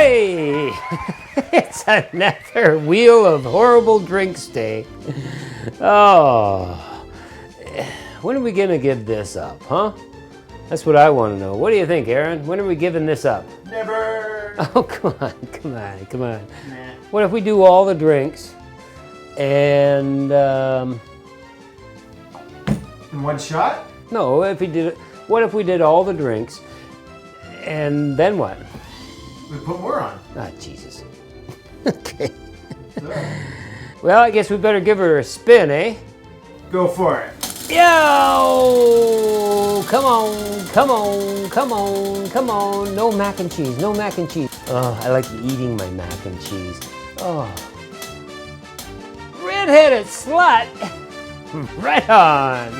Hey! It's another Wheel of Horrible Drinks day. Oh. When are we gonna give this up, huh? That's what I want to know. What do you think, Aaron? When are we giving this up? Never! Oh, come on. Nah. What if we do all the drinks and, In one shot? no, what if we did all the drinks and then what? We put more on. Ah, Jesus. Okay. Well, I guess we better give her a spin, eh? Go for it. Yo! Come on, come on, come on, come on. No mac and cheese, no mac and cheese. Oh, I like eating my mac and cheese. Oh. Red-headed slut. Right on.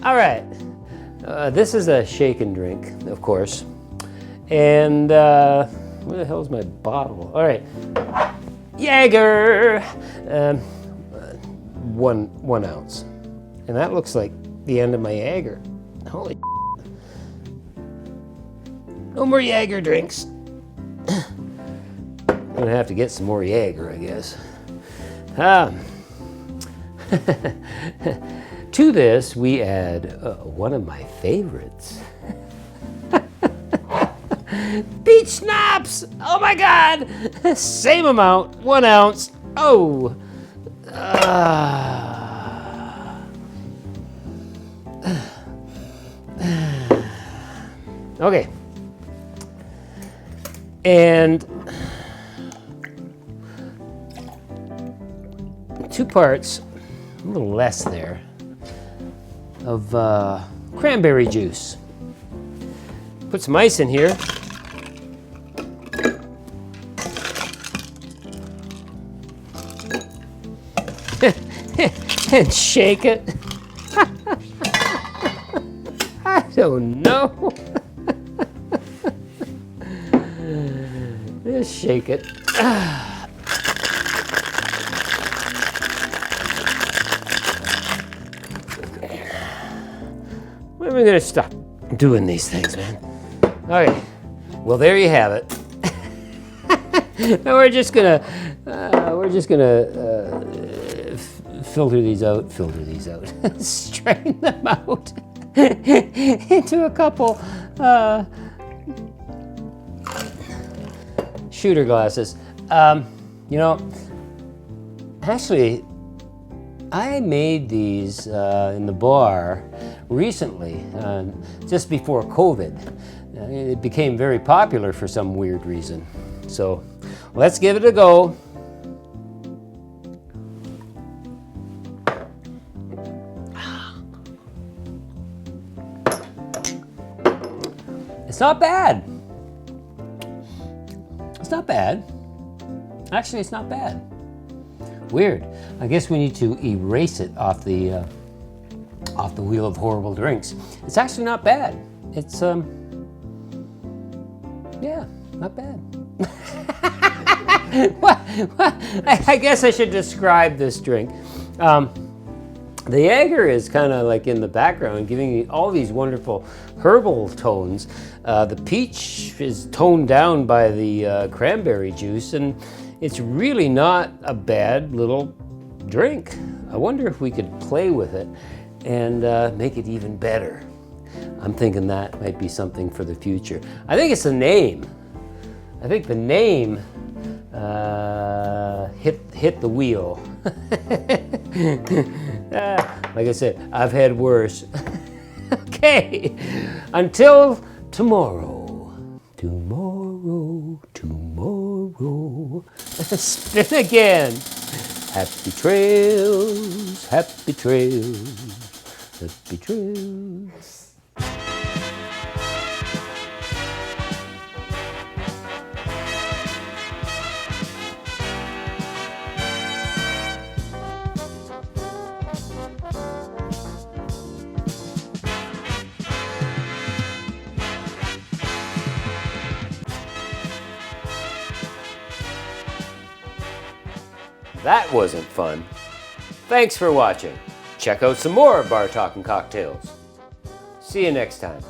All right. This is a shaken drink, of course. And where the hell's my bottle? All right, Jaeger, 1 ounce, and that looks like the end of my Jaeger. Holy, no more Jaeger drinks. I'm gonna have to get some more Jaeger, I guess. To this, we add one of my favorites. Peach Schnapps! Oh my God! Same amount, 1 ounce. Oh! Okay. And 2 parts, a little less there, of cranberry juice. Put some ice in here. And shake it. I don't know. Just shake it. When are we gonna stop doing these things, man? Okay. Well, there you have it. Now we're just gonna filter these out, strain them out into a couple shooter glasses. You know, actually, I made these in the bar recently, just before COVID. It became very popular for some weird reason. So let's give it a go. It's not bad. It's not bad. Actually, it's not bad. Weird. I guess we need to erase it off the Wheel of Horrible Drinks. It's actually not bad. It's yeah, not bad. Well, I guess I should describe this drink. The Jaeger is kind of like in the background, giving me all these wonderful herbal tones. The peach is toned down by the cranberry juice, and it's really not a bad little drink. I wonder if we could play with it and make it even better. I'm thinking that might be something for the future. I think it's the name. I think the name hit the wheel. Like I said, I've had worse. Okay, until tomorrow. Tomorrow. Spin again. Happy trails, happy trails, happy trails. That wasn't fun. Thanks for watching. Check out some more BarTalk and Cocktails. See you next time.